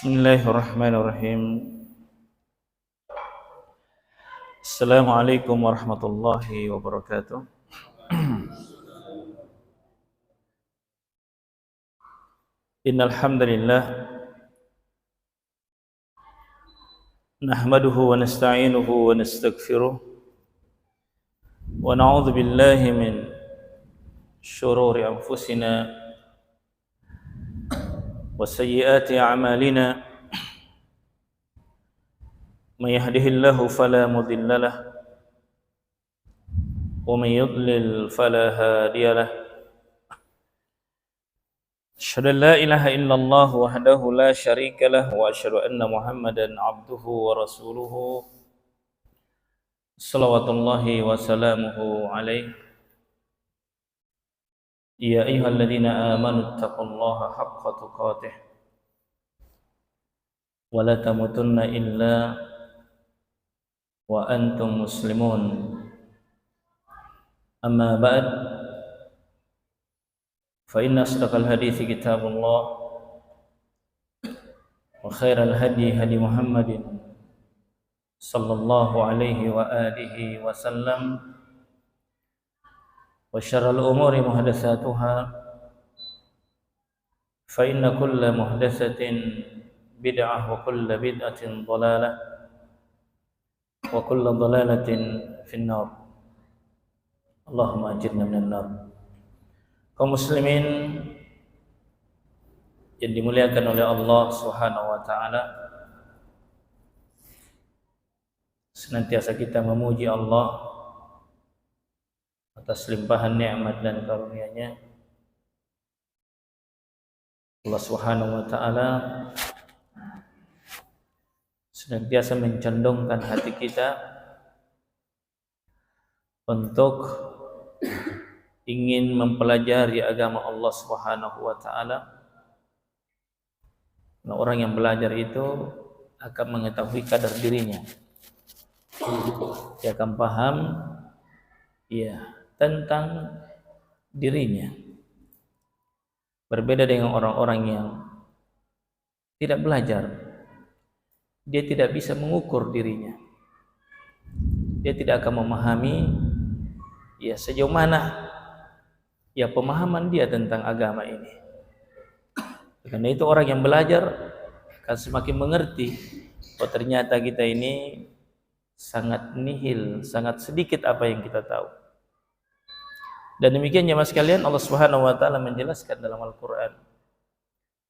Bismillahirrahmanirrahim. Assalamualaikum warahmatullahi wabarakatuh. Innal hamdalillah nahmaduhu wa nasta'inuhu wa nastaghfiruh wa na'udzu billahi min shururi anfusina wa sayyiati a'malina. Man yahdihillahu fala mudilla lahu wa man yudlil fala hadiya lahu. Asyhadu an la ilaha illallah wahdahu la syarika lahu wa asyhadu anna Muhammadan abduhu wa rasuluhu salawatullahi wa salamuhu alaihi. Ya ayyuhalladzina amanu taqullaha haqqa tuqatih wa la tamutunna illa wa antum muslimun. Amma ba'd, fa inna asdaqal hadithi kitabullah wa khairal hadi hadi Muhammadin sallallahu alaihi wa alihi wa sallam wa syarrul umuri muhdatsatuha fa inna kulla muhdatsatin bid'ah wa kulla bid'atin dhalalah wa kulla dhalalatin finnar. Allahumma ajirna minan nar. Kaum muslimin yang dimuliakan oleh Allah Subhanahu wa taala, senantiasa kita memuji Allah atas limpahan nikmat dan karunia-Nya. Allah Subhanahu wa taala senantiasa mencondongkan hati kita untuk ingin mempelajari agama Allah Subhanahu wa taala. Nah, orang yang belajar itu akan mengetahui kadar dirinya. Dia akan paham tentang dirinya. Berbeda dengan orang-orang yang tidak belajar. Dia tidak bisa mengukur dirinya. Dia tidak akan memahami sejauh mana pemahaman dia tentang agama ini. Karena itu orang yang belajar akan semakin mengerti bahwa ternyata kita ini sangat nihil, sangat sedikit apa yang kita tahu. Dan demikian jemaah sekalian, Allah Subhanahu wa taala menjelaskan dalam Al-Qur'an,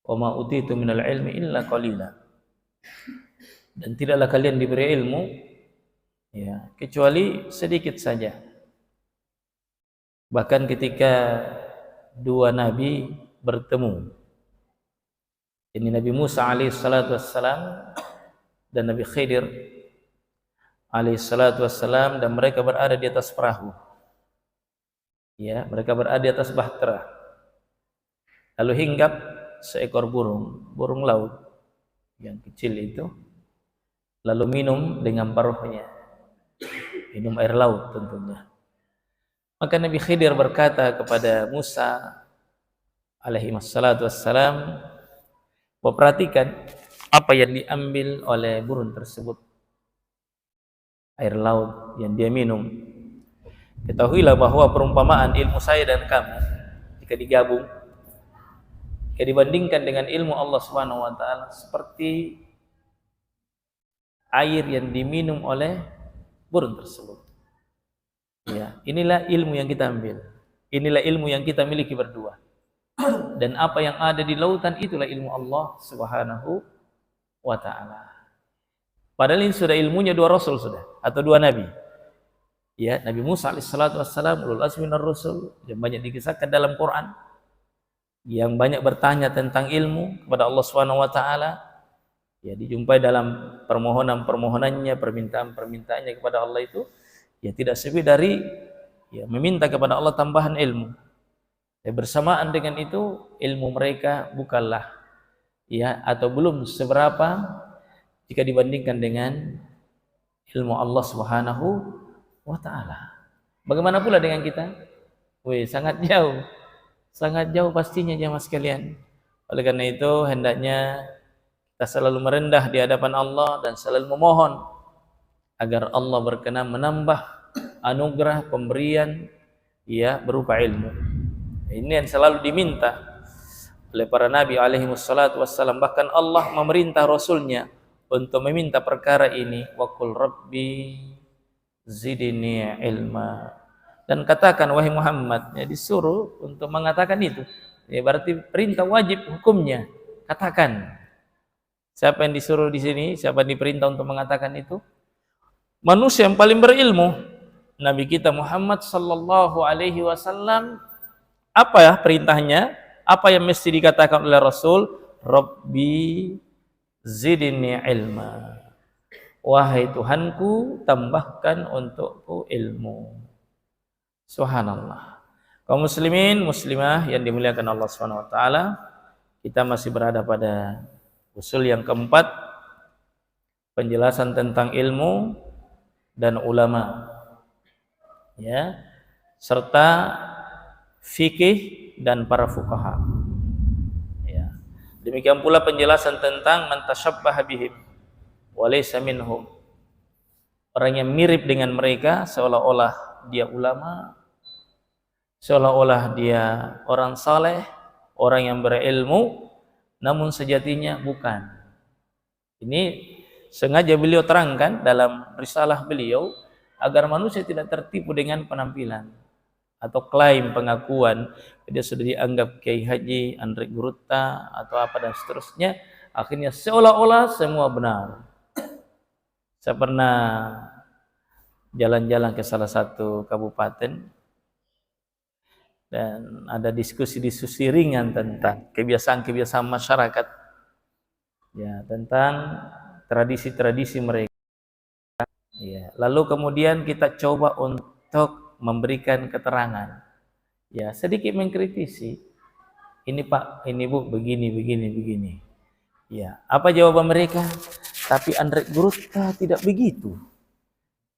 "Wa ma utitu minal ilmi illa qalila." Dan tidaklah kalian diberi ilmu kecuali sedikit saja. Bahkan ketika dua nabi bertemu, ini Nabi Musa alaihissalatu wassalam dan Nabi Khidir alaihissalatu wassalam, dan mereka berada di atas perahu. Mereka berada di atas bahtera. Lalu hinggap seekor burung laut yang kecil itu, lalu minum dengan paruhnya, minum air laut tentunya. Maka Nabi Khidir berkata kepada Musa alaihi wassalatu wassalam, perhatikan apa yang diambil oleh burung tersebut, air laut yang dia minum. Ketahuilah bahwa perumpamaan ilmu saya dan kamu jika digabung, jika dibandingkan dengan ilmu Allah Subhanahu wa taala, seperti air yang diminum oleh burung tersebut. Inilah ilmu yang kita ambil. Inilah ilmu yang kita miliki berdua. Dan apa yang ada di lautan itulah ilmu Allah Subhanahu wa taala. Padahal ini sudah ilmunya dua rasul sudah, atau dua nabi. Nabi Musa alaihissalatu wassalam, ulul azmi minar rusul, yang banyak dikisahkan dalam Quran, yang banyak bertanya tentang ilmu kepada Allah Subhanahu wa taala. Dijumpai dalam permohonan-permohonannya, permintaan-permintaannya kepada Allah itu tidak sepi dari meminta kepada Allah tambahan ilmu. Bersamaan dengan itu, ilmu mereka bukanlah atau belum seberapa jika dibandingkan dengan ilmu Allah Subhanahu wa taala. Bagaimana pula dengan kita? Sangat jauh. Sangat jauh pastinya jemaah sekalian. Oleh karena itu hendaknya Kita selalu merendah di hadapan Allah dan selalu memohon agar Allah berkenan menambah anugerah pemberian ya berupa ilmu. Ini yang selalu diminta oleh para nabi alaihi wassalatu wassalam. Bahkan Allah memerintah rasulnya untuk meminta perkara ini, wa qul rabbi zidni ilma. Dan katakan wahai Muhammad, ya disuruh untuk mengatakan itu. Ya berarti perintah wajib hukumnya. Katakan. Siapa yang disuruh di sini? Siapa yang diperintah untuk mengatakan itu? Manusia yang paling berilmu, Nabi kita Muhammad sallallahu alaihi wasallam. Apa ya perintahnya? Apa yang mesti dikatakan oleh Rasul? Rabbi zidni ilma. Wahai Tuhanku, tambahkan untukku ilmu. Subhanallah. Kaum muslimin, muslimah yang dimuliakan Allah Subhanahu wa taala, kita masih berada pada usul yang keempat, penjelasan tentang ilmu dan ulama. Ya, serta fikih dan para fuqaha. Ya. Demikian pula penjelasan tentang man tasyabbaha bihim wa laysa minhum. Orang yang mirip dengan mereka seolah-olah dia ulama, seolah-olah dia orang saleh, orang yang berilmu, namun sejatinya bukan. Ini sengaja beliau terangkan dalam risalah beliau agar manusia tidak tertipu dengan penampilan atau klaim pengakuan dia sudah dianggap Kiai Haji, Andre Gurutta atau apa dan seterusnya, akhirnya seolah-olah semua benar. Saya pernah jalan-jalan ke salah satu kabupaten dan ada diskusi-diskusi ringan tentang kebiasaan-kebiasaan masyarakat, ya, tentang tradisi-tradisi mereka. Ya, lalu kemudian kita coba untuk memberikan keterangan, ya, sedikit mengkritisi. Ini Pak, ini Bu, begini. Ya, apa jawaban mereka? Tapi Andre Gurutta tidak begitu.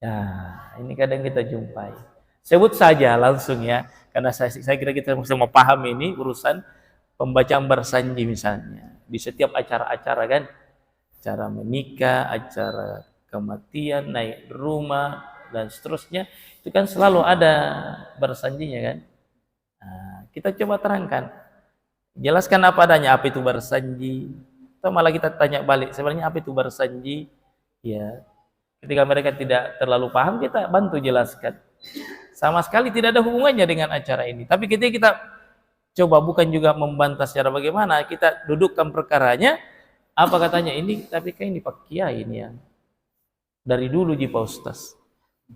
Nah, ini kadang kita jumpai. Sebut saja langsung ya, karena saya kira kita mau paham ini urusan pembacaan bersanji misalnya. Di setiap acara-acara kan, acara menikah, acara kematian, naik rumah dan seterusnya, itu kan selalu ada bersanjinya kan. Nah, kita coba terangkan, jelaskan apa adanya, apa itu bersanji. Atau malah kita tanya balik, sebenarnya apa itu bersanji? Ya, ketika mereka tidak terlalu paham, kita bantu jelaskan. Sama sekali tidak ada hubungannya dengan acara ini. Tapi ketika kita coba bukan juga membantah secara bagaimana, kita dudukkan perkaranya, apa katanya ini, tapi kayak ini Pak Kiai ini ya. Dari dulu ji Pak Ustaz.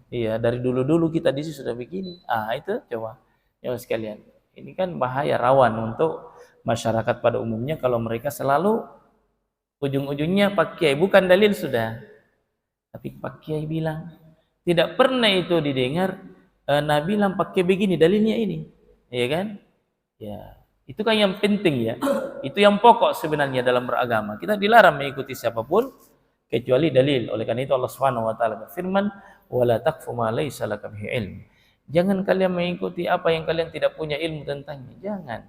Iya, dari dulu-dulu kita di sini sudah begini. Ah, itu coba. Ya sekalian. Ini kan bahaya, rawan untuk masyarakat pada umumnya kalau mereka selalu ujung-ujungnya Pak Kiai, bukan dalil sudah. Tapi Pak Kiai bilang, tidak pernah itu didengar Nabi bilang pakai begini, dalilnya ini. Iya kan? Ya, itu kan yang penting ya. Itu yang pokok sebenarnya dalam beragama. Kita dilarang mengikuti siapapun kecuali dalil. Oleh karena itu Allah Subhanahu wa taala berfirman, "Wala taqfu ma laysa laka bihi ilm." Jangan kalian mengikuti apa yang kalian tidak punya ilmu tentangnya. Jangan.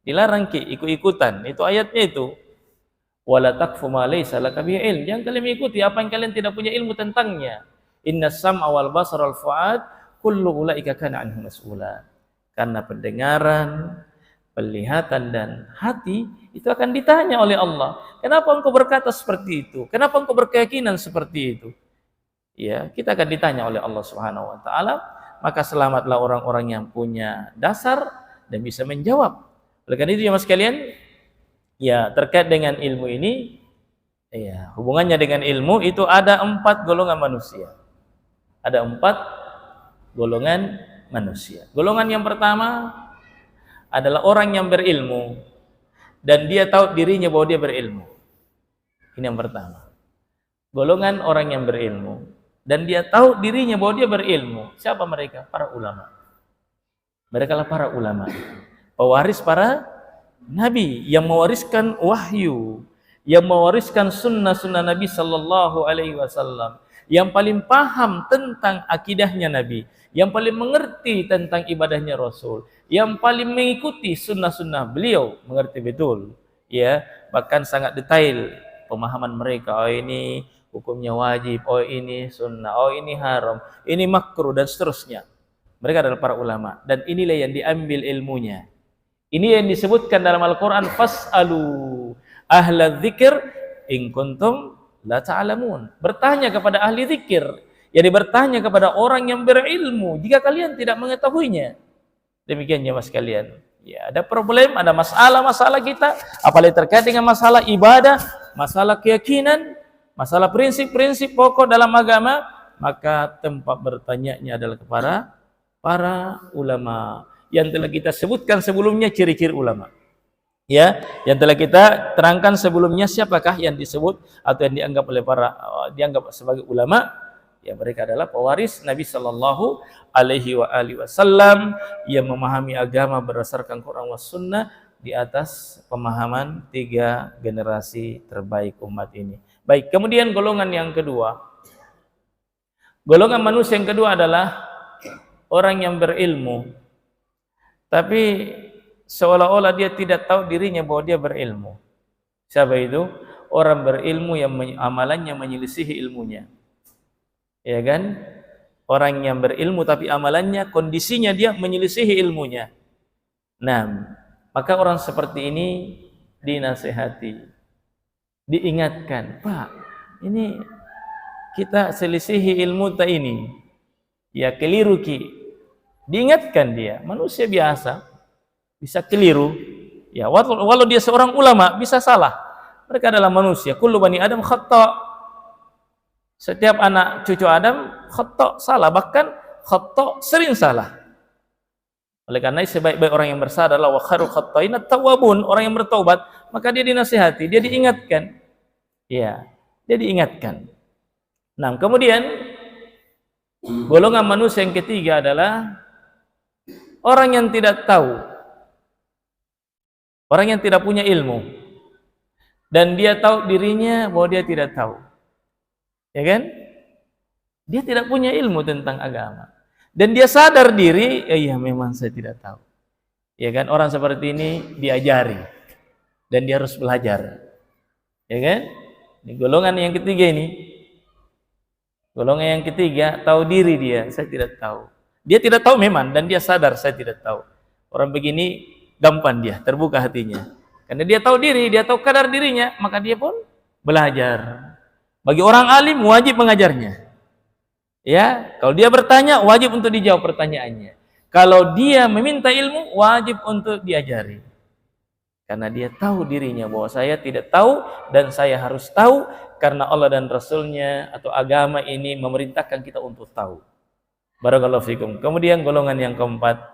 Dilarang ikut-ikutan. Itu ayatnya itu. Wala taqfu ma laysa laka bihi ilm. Jangan kalian mengikuti apa yang kalian tidak punya ilmu tentangnya. Innas sam'a wal basara wal fuad kullu ulaika kana anhu mas'ula. Karena pendengaran, penglihatan dan hati itu akan ditanya oleh Allah. Kenapa engkau berkata seperti itu? Kenapa engkau berkeyakinan seperti itu? Ya, kita akan ditanya oleh Allah Subhanahu wa taala. Maka selamatlah orang-orang yang punya dasar dan bisa menjawab. Oleh karena itu ya Mas sekalian, ya terkait dengan ilmu ini, ya hubungannya dengan ilmu itu ada 4 golongan manusia. Ada 4 golongan manusia. Golongan yang pertama adalah orang yang berilmu dan dia tahu dirinya bahwa dia berilmu. Ini yang pertama. Golongan orang yang berilmu dan dia tahu dirinya bahwa dia berilmu. Siapa mereka? Para ulama. Mereka lah para ulama, pewaris para nabi yang mewariskan wahyu, yang mewariskan sunnah-sunnah Nabi sallallahu alaihi wasallam, yang paling paham tentang akidahnya Nabi, yang paling mengerti tentang ibadahnya Rasul, yang paling mengikuti sunnah-sunnah beliau, mengerti betul, ya, bahkan sangat detail pemahaman mereka. Oh ini hukumnya wajib, oh ini sunnah, oh ini haram, ini makruh dan seterusnya. Mereka adalah para ulama dan inilah yang diambil ilmunya. Ini yang disebutkan dalam Al-Qur'an, fas'alu ahla dzikir in kuntum la ta'lamun. Bertanya kepada ahli zikir. Jadi bertanya kepada orang yang berilmu jika kalian tidak mengetahuinya. Demikian ya Mas kalian. Ya, ada problem, ada masalah-masalah kita, apalagi terkait dengan masalah ibadah, masalah keyakinan, masalah prinsip-prinsip pokok dalam agama, maka tempat bertanyanya adalah kepada para ulama yang telah kita sebutkan sebelumnya ciri-ciri ulama. Ya, yang telah kita terangkan sebelumnya siapakah yang disebut atau yang dianggap oleh dianggap sebagai ulama? Ya, mereka adalah pewaris Nabi sallallahu alaihi wasallam yang memahami agama berdasarkan Quran was sunnah di atas pemahaman 3 generasi terbaik umat ini. Baik, kemudian golongan yang kedua. Golongan manusia yang kedua adalah orang yang berilmu, tapi seolah-olah dia tidak tahu dirinya bahwa dia berilmu. Siapa itu? Orang berilmu yang amalannya menyelisihi ilmunya. Ya kan? Orang yang berilmu tapi amalannya, kondisinya dia menyelisihi ilmunya. Nah, maka orang seperti ini dinasihati, diingatkan, Pak, ini kita selisihi ilmu tak ini. Ya keliru ki. Diingatkan dia, manusia biasa, bisa keliru. Ya, walau dia seorang ulama bisa salah. Mereka adalah manusia. Kullu bani Adam khata'. Setiap anak cucu Adam khata', salah, bahkan khata' sering salah. Oleh karena itu sebaik-baik orang yang bersadar adalah wa khairul khata'in at-tawwabun, orang yang bertaubat, maka dia dinasihati, dia diingatkan. Ya, dia diingatkan. Nah, kemudian golongan manusia yang ketiga adalah orang yang tidak tahu. Orang yang tidak punya ilmu dan dia tahu dirinya bahwa dia tidak tahu, ya kan? Dia tidak punya ilmu tentang agama dan dia sadar diri, iya memang saya tidak tahu, ya kan? Orang seperti ini diajari dan dia harus belajar, ya kan? Ini golongan yang ketiga ini, golongan yang ketiga tahu diri dia, saya tidak tahu. Dia tidak tahu memang dan dia sadar saya tidak tahu. Orang begini gampang dia terbuka hatinya karena dia tahu diri, dia tahu kadar dirinya, maka dia pun belajar. Bagi orang alim wajib mengajarnya, ya. Kalau dia bertanya wajib untuk dijawab pertanyaannya. Kalau dia meminta ilmu wajib untuk diajari karena dia tahu dirinya bahwa saya tidak tahu dan saya harus tahu karena Allah dan Rasulnya atau agama ini memerintahkan kita untuk tahu. Barakallahu fikum. Kemudian golongan yang keempat,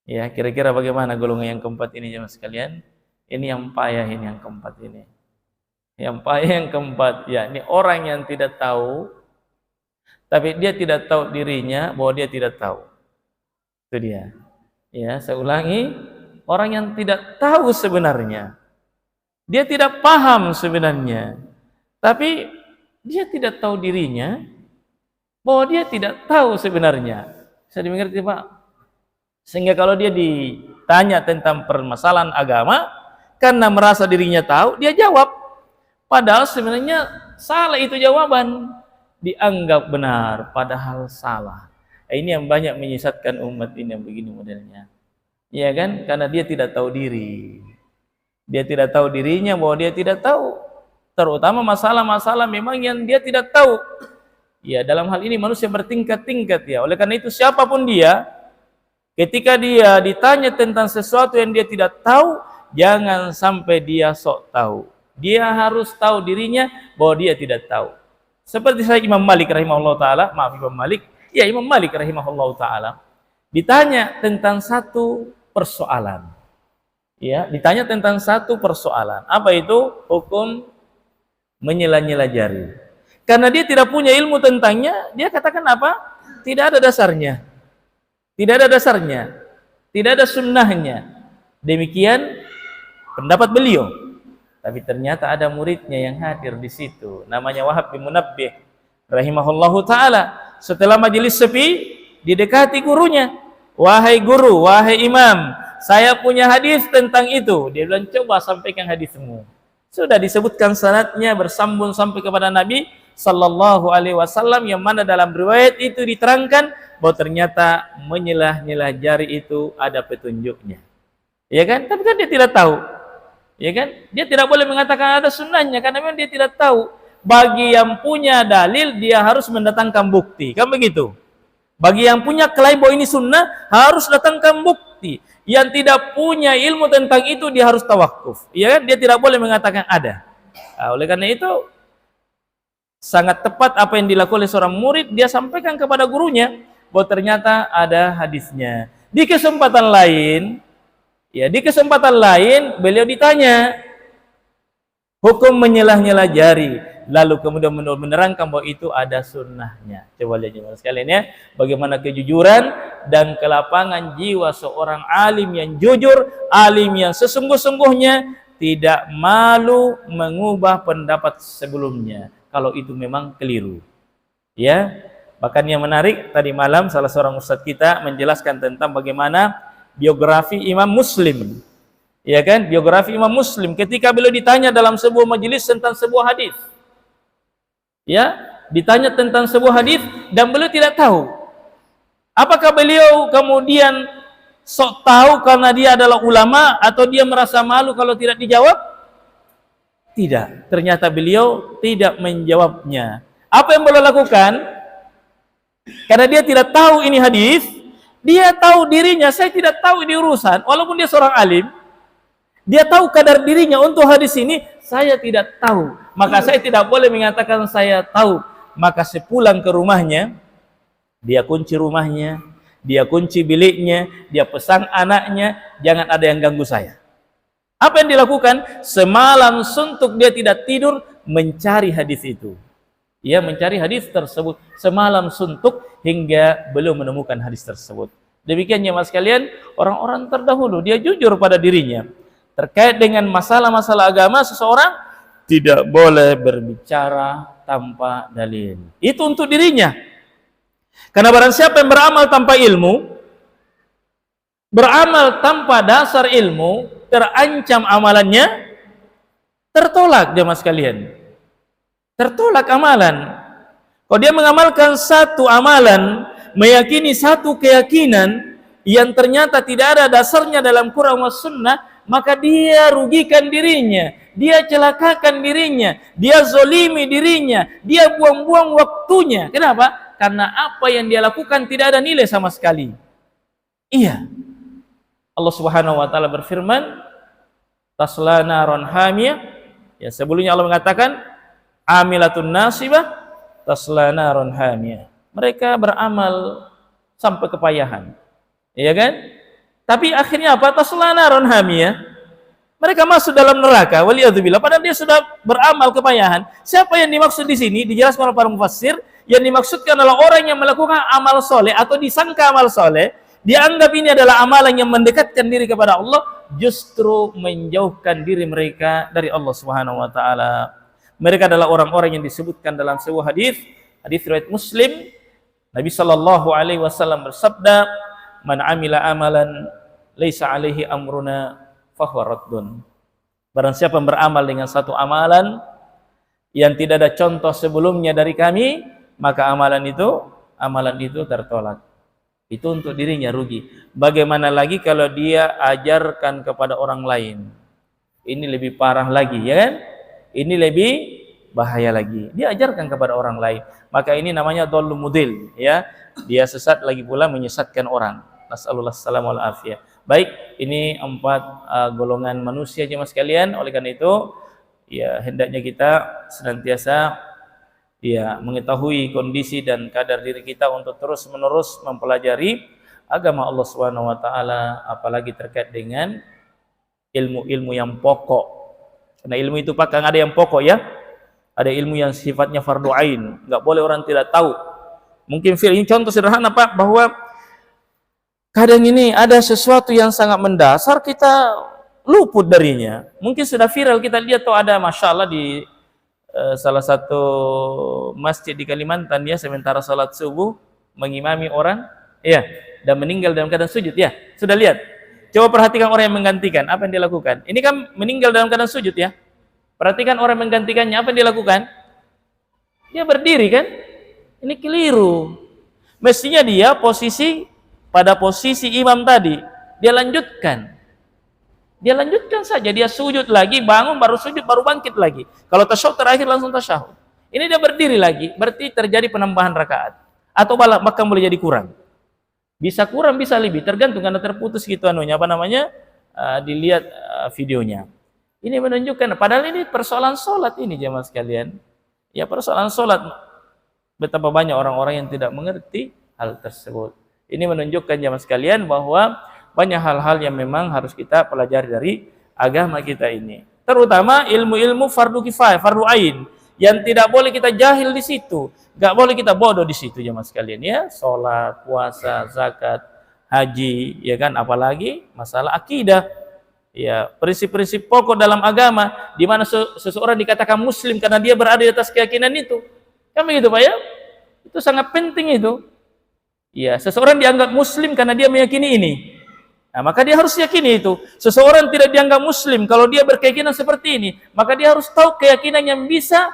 ya, kira-kira bagaimana golongan yang keempat ini jemaah sekalian? Ini yang payah, ini yang keempat ini. Yang payah yang keempat, ya, ini orang yang tidak tahu, tapi dia tidak tahu dirinya bahwa dia tidak tahu. Itu dia. Ya, saya ulangi, orang yang tidak tahu sebenarnya. Dia tidak paham sebenarnya. Tapi dia tidak tahu dirinya bahwa dia tidak tahu sebenarnya. Bisa dimengerti, Pak? Sehingga kalau dia ditanya tentang permasalahan agama, karena merasa dirinya tahu, dia jawab. Padahal sebenarnya salah itu jawaban. Dianggap benar, padahal salah. Ini yang banyak menyesatkan umat ini yang begini modelnya. Iya kan? Karena dia tidak tahu diri. Dia tidak tahu dirinya bahwa dia tidak tahu. Terutama masalah-masalah memang yang dia tidak tahu. Ya, dalam hal ini manusia bertingkat-tingkat ya. Oleh karena itu siapapun dia, ketika dia ditanya tentang sesuatu yang dia tidak tahu, jangan sampai dia sok tahu. Dia harus tahu dirinya bahwa dia tidak tahu. Seperti saya Imam Malik rahimahullah ta'ala, maaf Imam Malik, ya Imam Malik rahimahullah ta'ala, ditanya tentang satu persoalan. Ya, ditanya tentang satu persoalan. Apa itu? Hukum menyela-nyela jari. Karena dia tidak punya ilmu tentangnya, dia katakan apa? Tidak ada dasarnya. Tidak ada dasarnya. Tidak ada sunnahnya. Demikian pendapat beliau. Tapi ternyata ada muridnya yang hadir di situ. Namanya Wahab bin Munabbih rahimahullahu ta'ala. Setelah majelis sepi, didekati gurunya. Wahai guru, wahai imam, saya punya hadis tentang itu. Dia bilang, coba sampaikan hadismu. Sudah disebutkan sanadnya bersambung sampai kepada Nabi sallallahu alaihi wasallam, yang mana dalam riwayat itu diterangkan bahwa ternyata menyelah-nyelah jari itu ada petunjuknya. Ya kan? Tapi kan dia tidak tahu. Ya kan? Dia tidak boleh mengatakan ada sunnahnya karena memang dia tidak tahu. Bagi yang punya dalil dia harus mendatangkan bukti. Kan begitu? Bagi yang punya klaim bahwa ini sunnah harus datangkan bukti. Yang tidak punya ilmu tentang itu dia harus tawakuf. Ya kan? Dia tidak boleh mengatakan ada. Nah, oleh karena itu sangat tepat apa yang dilakukan oleh seorang murid, dia sampaikan kepada gurunya bahwa ternyata ada hadisnya. Di kesempatan lain beliau ditanya hukum menyelah-nyelah jari, lalu kemudian menerangkan bahwa itu ada sunnahnya. Coba lihat jemaah sekalian ya, bagaimana kejujuran dan kelapangan jiwa seorang alim yang jujur, alim yang sesungguh-sungguhnya tidak malu mengubah pendapat sebelumnya kalau itu memang keliru. Ya, bahkan yang menarik tadi malam salah seorang ustadz kita menjelaskan tentang bagaimana biografi Imam Muslim. Ya kan, biografi Imam Muslim ketika beliau ditanya dalam sebuah majelis tentang sebuah hadis. Ya, ditanya tentang sebuah hadis dan beliau tidak tahu. Apakah beliau kemudian sok tahu karena dia adalah ulama atau dia merasa malu kalau tidak dijawab? Tidak. Ternyata beliau tidak menjawabnya. Apa yang beliau lakukan? Karena dia tidak tahu ini hadis, dia tahu dirinya, saya tidak tahu ini urusan. Walaupun dia seorang alim, dia tahu kadar dirinya untuk hadis ini, saya tidak tahu. Maka saya tidak boleh mengatakan saya tahu. Maka sepulang ke rumahnya, dia kunci rumahnya, dia kunci biliknya, dia pesan anaknya, jangan ada yang ganggu saya. Apa yang dilakukan? Semalam suntuk dia tidak tidur mencari hadis itu. Ia mencari hadis tersebut semalam suntuk hingga belum menemukan hadis tersebut. Demikian ya mas kalian, orang-orang terdahulu dia jujur pada dirinya. Terkait dengan masalah-masalah agama, seseorang tidak boleh berbicara tanpa dalil. Itu untuk dirinya. Karena barang siapa yang beramal tanpa ilmu, beramal tanpa dasar ilmu, terancam amalannya tertolak jemaah sekalian. Tertolak amalan. Kalau dia mengamalkan satu amalan, meyakini satu keyakinan yang ternyata tidak ada dasarnya dalam Quran was sunnah, maka dia rugikan dirinya, dia celakakan dirinya, dia zolimi dirinya, dia buang-buang waktunya. Kenapa? Karena apa yang dia lakukan tidak ada nilai sama sekali. Iya. Allah Subhanahu wa taala berfirman, tasla naron hamiyah. Ya, sebelumnya Allah mengatakan amilatun nasibah tasla naron hamiyah. Mereka beramal sampai kepayahan. Iya kan? Tapi akhirnya apa? Tasla naron hamiyah. Mereka masuk dalam neraka. Waliyadzubillah. Padahal dia sudah beramal kepayahan. Siapa yang dimaksud di sini? Dijelaskan oleh para mufassir. Yang dimaksudkan adalah orang yang melakukan amal soleh atau disangka amal soleh. Dianggap ini adalah amalan yang mendekatkan diri kepada Allah, justru menjauhkan diri mereka dari Allah Subhanahu wa taala. Mereka adalah orang-orang yang disebutkan dalam sebuah hadis riwayat Muslim. Nabi sallallahu alaihi wasallam bersabda, "Man amila amalan laisa alaihi amruna fahuwa raddun." Barang siapa yang beramal dengan satu amalan yang tidak ada contoh sebelumnya dari kami, maka amalan itu tertolak. Itu untuk dirinya rugi. Bagaimana lagi kalau dia ajarkan kepada orang lain? Ini lebih parah lagi, ya kan? Ini lebih bahaya lagi. Dia ajarkan kepada orang lain. Maka ini namanya dhallu mudil, ya. Dia sesat lagi pula menyesatkan orang. Nasallallahu alaihi wasallam. Baik, ini 4 golongan manusia jemaah sekalian. Oleh karena itu, ya hendaknya kita senantiasa mengetahui kondisi dan kadar diri kita untuk terus-menerus mempelajari agama Allah Subhanahu wa taala, apalagi terkait dengan ilmu-ilmu yang pokok. Karena ilmu itu Pak, ada yang pokok ya. Ada ilmu yang sifatnya fardu ain, enggak boleh orang tidak tahu. Mungkin ini contoh sederhana Pak, bahwa kadang ini ada sesuatu yang sangat mendasar kita luput darinya. Mungkin sudah viral kita lihat tuh, ada Masya Allah di salah satu masjid di Kalimantan ya, sementara salat subuh mengimami orang ya, dan meninggal dalam keadaan sujud ya. Sudah lihat? Coba perhatikan orang yang menggantikan, apa yang dia lakukan. Ini kan meninggal dalam keadaan sujud ya. Perhatikan orang menggantikannya, apa yang dia lakukan? Dia berdiri kan? Ini keliru. Mestinya dia pada posisi imam tadi, dia lanjutkan. Dia lanjutkan saja, dia sujud lagi, bangun, baru sujud, baru bangkit lagi. Kalau tasyahud terakhir langsung tasyahud. Ini dia berdiri lagi, berarti terjadi penambahan rakaat. Atau bahkan boleh jadi kurang. Bisa kurang, bisa lebih, tergantung karena terputus gitu anunya, apa namanya? Dilihat videonya. Ini menunjukkan, padahal ini persoalan sholat ini jemaah sekalian. Ya persoalan sholat. Betapa banyak orang-orang yang tidak mengerti hal tersebut. Ini menunjukkan jemaah sekalian bahwa banyak hal-hal yang memang harus kita pelajari dari agama kita ini. Terutama ilmu-ilmu fardu kifayah, fardu ain, yang tidak boleh kita jahil di situ, nggak boleh kita bodoh di situ jemaah sekalian ya. Sholat, puasa, zakat, haji, ya kan, apalagi masalah akidah. Ya, prinsip-prinsip pokok dalam agama di mana seseorang dikatakan muslim karena dia berada di atas keyakinan itu. Kan begitu Pak ya? Itu sangat penting itu. Ya, seseorang dianggap muslim karena dia meyakini ini. Nah, maka dia harus yakini itu. Seseorang tidak dianggap muslim kalau dia berkeyakinan seperti ini, maka dia harus tahu keyakinan yang bisa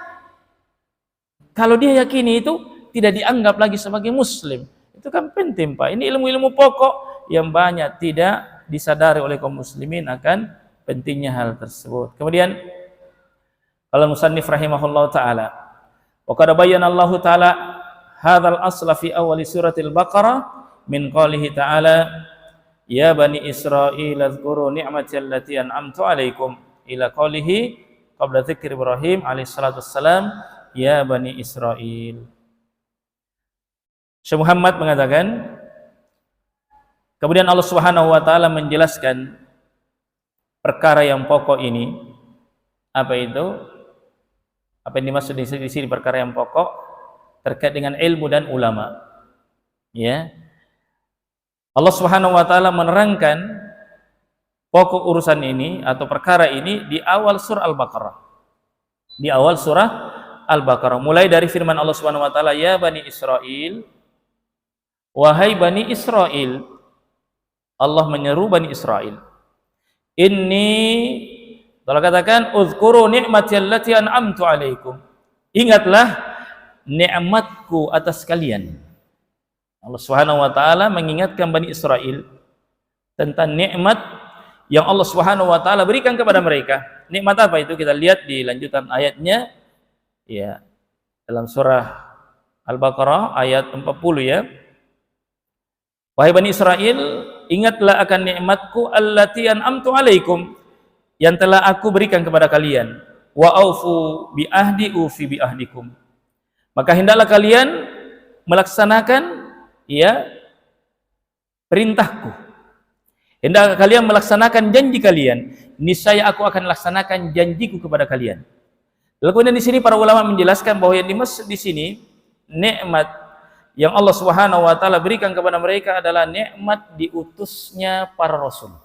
kalau dia yakini itu tidak dianggap lagi sebagai muslim. Itu kan penting Pak. Ini ilmu-ilmu pokok yang banyak tidak disadari oleh kaum muslimin akan pentingnya hal tersebut. Kemudian qala musannif rahimahullahu taala, wa qad bayyana Allah taala hadzal asla fi awal suratil Baqarah min qalihi ta'ala ya bani Israil azkuru ni'mati allati an'amtu 'alaikum ila qalihi qabla dzikri Ibrahim alaihi salatu wassalam ya bani Israil. Syekh Muhammad mengatakan, kemudian Allah Subhanahu wa taala menjelaskan perkara yang pokok ini. Apa itu? Apa yang dimaksud di sini perkara yang pokok? Terkait dengan ilmu dan ulama. Ya. Allah Subhanahu wa taala menerangkan pokok urusan ini atau perkara ini di awal surah Al-Baqarah. Di awal surah Al-Baqarah, mulai dari firman Allah Subhanahu wa taala, ya bani Israil, wahai bani Israil. Allah menyeru Bani Israel. Allah katakan, uzkuru ni'mati allati an'amtu 'alaikum. Ingatlah nikmatku atas kalian. Allah Subhanahu wa taala mengingatkan Bani Israel tentang nikmat yang Allah Subhanahu wa taala berikan kepada mereka. Nikmat apa itu? Kita lihat di lanjutan ayatnya ya, dalam surah Al-Baqarah ayat 40 ya. Wahai Bani Israel, ingatlah akan nikmatku allati an'amtu 'alaikum, yang telah aku berikan kepada kalian. Wa aufu bi ahdi ufi bi ahdikum. Maka hendaklah kalian melaksanakan ya perintahku. Hendaklah kalian melaksanakan janji kalian. Niscaya aku akan laksanakan janjiku kepada kalian. Lalu kemudian di sini para ulama menjelaskan bahwa yang dimaksud di sini nikmat yang Allah Subhanahu wa taala berikan kepada mereka adalah nikmat diutusnya para rasul.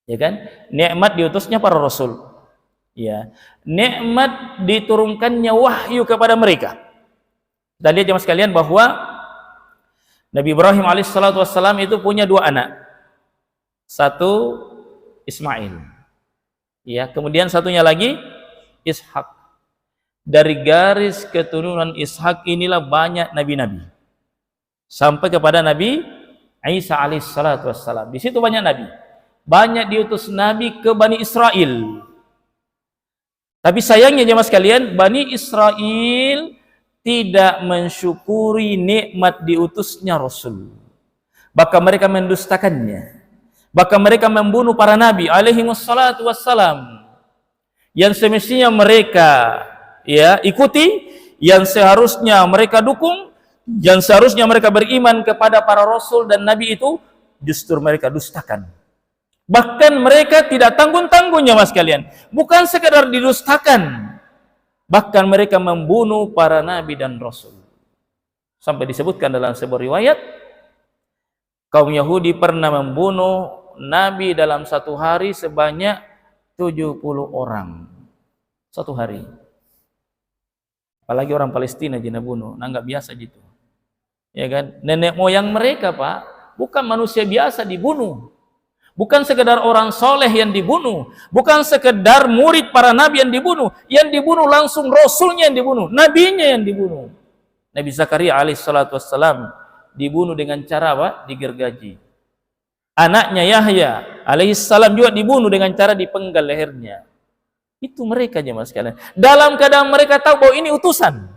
Ya kan? Nikmat diutusnya para rasul. Ya. Nikmat diturunkannya wahyu kepada mereka. Kita lihat jemaah sekalian bahwa Nabi Ibrahim alaihissalatu wassalam itu punya dua anak. Satu Ismail. Ya, kemudian satunya lagi Ishak. Dari garis keturunan Ishak inilah banyak nabi-nabi sampai kepada Nabi Isa alaihissalatu wassalam. Di situ banyak nabi, banyak diutus nabi ke Bani Israel. Tapi sayangnya jemaah sekalian, Bani Israel tidak mensyukuri nikmat diutusnya Rasul. Bahkan mereka mendustakannya. Bahkan mereka membunuh para nabi alaihi wassalatu wassalam, yang semestinya mereka ya ikuti, yang seharusnya mereka dukung, yang seharusnya mereka beriman kepada para rasul dan nabi itu, justru mereka dustakan. Bahkan mereka tidak tanggung-tanggungnya mas kalian, bukan sekedar didustakan, bahkan mereka membunuh para nabi dan rasul. Sampai disebutkan dalam sebuah riwayat, kaum Yahudi pernah membunuh nabi dalam satu hari sebanyak 70 orang satu hari. Apalagi orang Palestina jina bunuh, nah nggak biasa gitu. Ya kan? Nenek moyang mereka Pak, bukan manusia biasa dibunuh. Bukan sekedar orang soleh yang dibunuh, bukan sekedar murid para nabi yang dibunuh langsung rasulnya yang dibunuh, nabinya yang dibunuh. Nabi Zakaria alaihissalatu wassalam dibunuh dengan cara apa? Digergaji. Anaknya Yahya alaihissalam juga dibunuh dengan cara dipenggal lehernya. Itu mereka jemaah sekalian. Dalam keadaan mereka tahu bahwa ini utusan.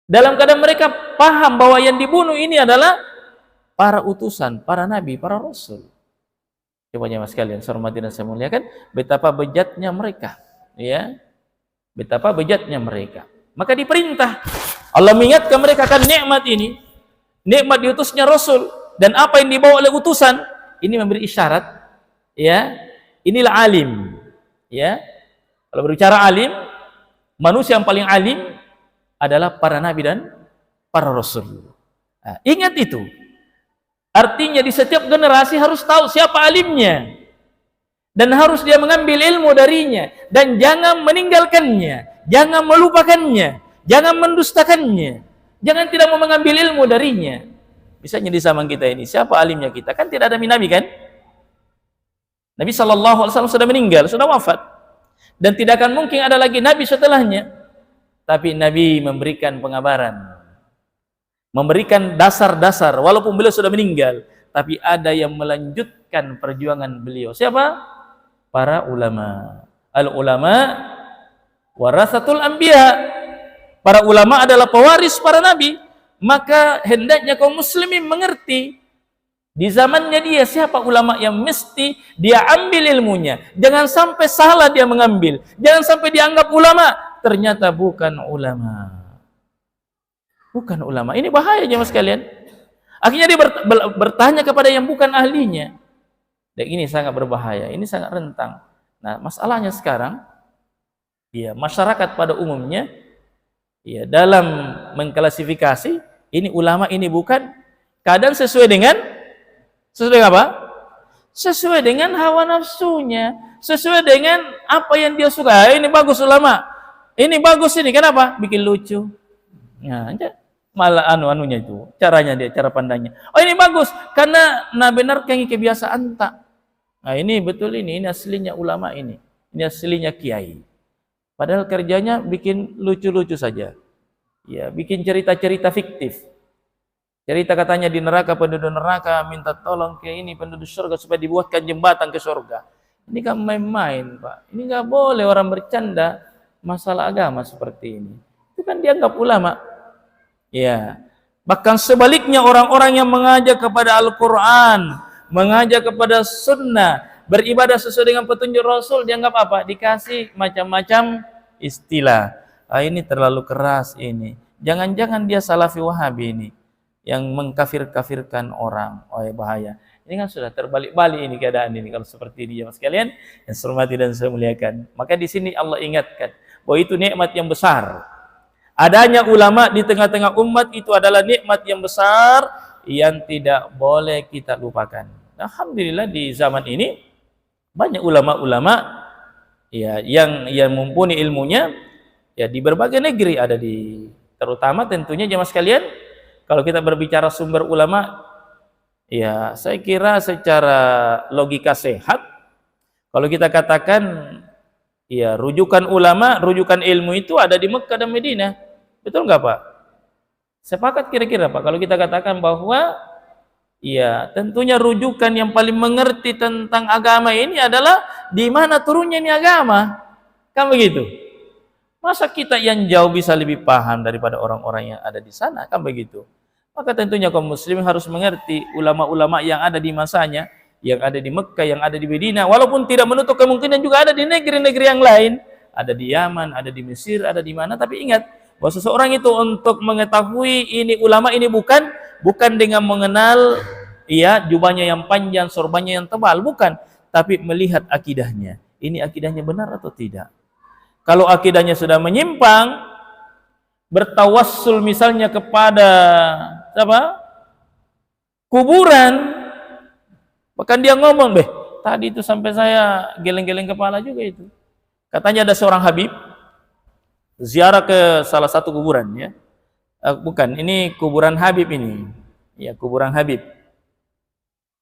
Dalam keadaan mereka paham bahwa yang dibunuh ini adalah para utusan, para nabi, para rasul. Coba jemaah sekalian, saya hormati dan saya muliakan, betapa bejatnya mereka, ya. Betapa bejatnya mereka. Maka diperintah Allah mengingatkan mereka akan nikmat ini, nikmat diutusnya rasul dan apa yang dibawa oleh utusan. Ini memberi isyarat, ya. Inilah alim, ya. Kalau berbicara alim, manusia yang paling alim adalah para nabi dan para rasul. Nah, ingat itu. Artinya di setiap generasi harus tahu siapa alimnya dan harus dia mengambil ilmu darinya dan jangan meninggalkannya, jangan melupakannya, jangan mendustakannya, jangan tidak mau mengambil ilmu darinya. Misalnya di zaman kita ini, siapa alimnya kita? Kan tidak ada nabi kan? Nabi SAW sudah meninggal, sudah wafat, dan tidak akan mungkin ada lagi nabi setelahnya. Tapi Nabi memberikan pengabaran, memberikan dasar-dasar, walaupun beliau sudah meninggal, tapi ada yang melanjutkan perjuangan beliau. Siapa? Para ulama. Al-ulama warasatul anbiya. Para ulama adalah pewaris para nabi. Maka hendaknya kaum muslimin mengerti di zamannya dia siapa ulama yang mesti dia ambil ilmunya. Jangan sampai salah dia mengambil. Jangan sampai dianggap ulama, ternyata bukan ulama. Bukan ulama. Ini bahaya jemaah sekalian. Akhirnya dia bertanya kepada yang bukan ahlinya. Dan ini sangat berbahaya. Ini sangat rentang. Nah, masalahnya sekarang, ya, masyarakat pada umumnya, ya, dalam mengklasifikasi ini ulama, ini bukan, kadang sesuai dengan apa? Sesuai dengan hawa nafsunya, sesuai dengan apa yang dia suka. Ini bagus ulama, ini bagus ini. Kenapa? Bikin lucu. Nah, malah anunya itu, caranya dia, cara pandangnya. Oh, ini bagus karena benar kayak kebiasaan tak. Nah, ini betul ini aslinya ulama ini aslinya kiai. Padahal kerjanya bikin lucu-lucu saja. Ya, bikin cerita-cerita fiktif. Cerita katanya di neraka, penduduk neraka minta tolong ke ini penduduk surga supaya dibuatkan jembatan ke surga. Ini kan main-main, Pak. Ini nggak boleh orang bercanda masalah agama seperti ini. Itu kan dianggap ulama. Ya, bahkan sebaliknya orang-orang yang mengajak kepada Al-Quran, mengajak kepada Sunnah, beribadah sesuai dengan petunjuk Rasul, dianggap apa? Dikasih macam-macam istilah. Ah, ini terlalu keras ini. Jangan-jangan dia Salafi Wahabi ini yang mengkafir-kafirkan orang. Oh, ya, bahaya. Ini kan sudah terbalik-balik ini keadaan ini kalau seperti ini, jemaah sekalian yang saya hormati dan saya muliakan. Maka di sini Allah ingatkan bahwa itu nikmat yang besar. Adanya ulama di tengah-tengah umat itu adalah nikmat yang besar yang tidak boleh kita lupakan. Alhamdulillah di zaman ini banyak ulama-ulama ya yang mumpuni ilmunya ya di berbagai negeri ada di, terutama tentunya jemaah sekalian kalau kita berbicara sumber ulama ya saya kira secara logika sehat kalau kita katakan ya rujukan ulama, rujukan ilmu itu ada di Mekah dan Madinah. Betul nggak Pak? Sepakat kira-kira Pak kalau kita katakan bahwa ya tentunya rujukan yang paling mengerti tentang agama ini adalah di mana turunnya ini agama. Kan begitu? Masa kita yang jauh bisa lebih paham daripada orang-orang yang ada di sana? Kan begitu? Maka tentunya kaum muslimin harus mengerti ulama-ulama yang ada di masanya, yang ada di Mekah, yang ada di Madinah, walaupun tidak menutup kemungkinan juga ada di negeri-negeri yang lain, ada di Yaman, ada di Mesir, ada di mana. Tapi ingat bahwa seseorang itu untuk mengetahui ini ulama ini bukan dengan mengenal ya jubahnya yang panjang, sorbannya yang tebal, bukan, tapi melihat akidahnya. Ini akidahnya benar atau tidak. Kalau akidahnya sudah menyimpang, bertawassul misalnya kepada apa? Kuburan. Bahkan dia ngomong, tadi itu sampai saya geleng-geleng kepala juga itu. Katanya ada seorang Habib ziarah ke salah satu kuburan ya. Bukan, ini kuburan Habib ini. Ya, kuburan Habib.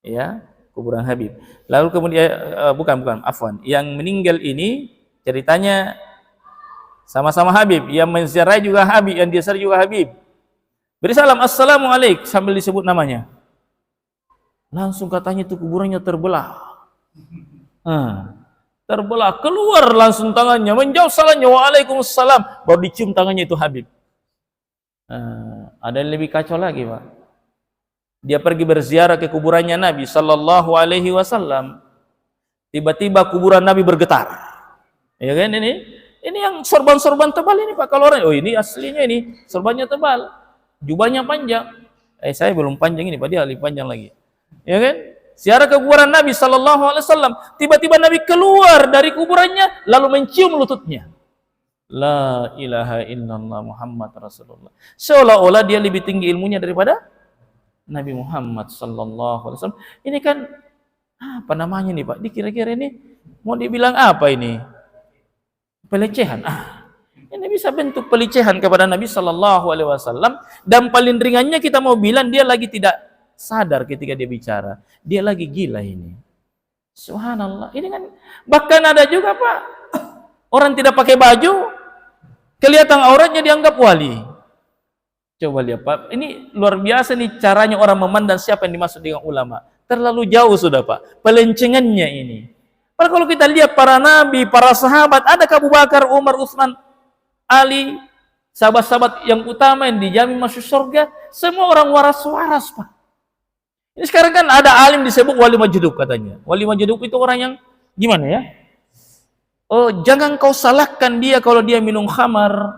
Ya. kuburan Habib. Lalu kemudian bukan, afwan. Yang meninggal ini ceritanya sama-sama Habib, yang menziarahi juga Habib, yang diziarahi juga Habib. Beri salam, assalamualaikum, sambil disebut namanya. Langsung katanya itu kuburannya terbelah. Terbelah, keluar langsung tangannya, menjawab salamnya, waalaikumsalam, baru dicium tangannya itu Habib. Ada yang lebih kacau lagi, Pak. Dia pergi berziarah ke kuburannya Nabi sallallahu alaihi wasallam. Tiba-tiba kuburan Nabi bergetar. Ya kan ini? Ini yang sorban-sorban tebal ini, Pak. Kalau orang, oh ini aslinya ini, sorbannya tebal, jubahnya panjang. Saya belum panjang ini, Pak, dia lebih panjang lagi. Ya kan? Ziarah ke kuburan Nabi sallallahu alaihi wasallam. Tiba-tiba Nabi keluar dari kuburannya lalu mencium lututnya. La ilaha illallah Muhammad Rasulullah. Seolah-olah dia lebih tinggi ilmunya daripada Nabi Muhammad sallallahu alaihi wasallam. Ini kan apa namanya nih, Pak? Kira-kira ini mau dibilang apa ini? Pelecehan. Ini bisa bentuk pelecehan kepada Nabi sallallahu alaihi wasallam, dan paling ringannya kita mau bilang dia lagi tidak sadar ketika dia bicara. Dia lagi gila ini. Subhanallah. Ini kan bahkan ada juga, Pak, orang tidak pakai baju, kelihatan auratnya dianggap wali. Coba lihat, Pak. Ini luar biasa nih caranya orang memandang siapa yang dimaksud dengan ulama. Terlalu jauh sudah, Pak. Pelencengannya ini. Padahal kalau kita lihat para nabi, para sahabat, ada Abu Bakar, Umar, Utsman, Ali, sahabat-sahabat yang utama yang dijamin masuk surga, semua orang waras-waras, Pak. Ini sekarang kan ada alim disebut wali majdub katanya. Wali majdub itu orang yang gimana ya? Oh, jangan kau salahkan dia kalau dia minum khamar.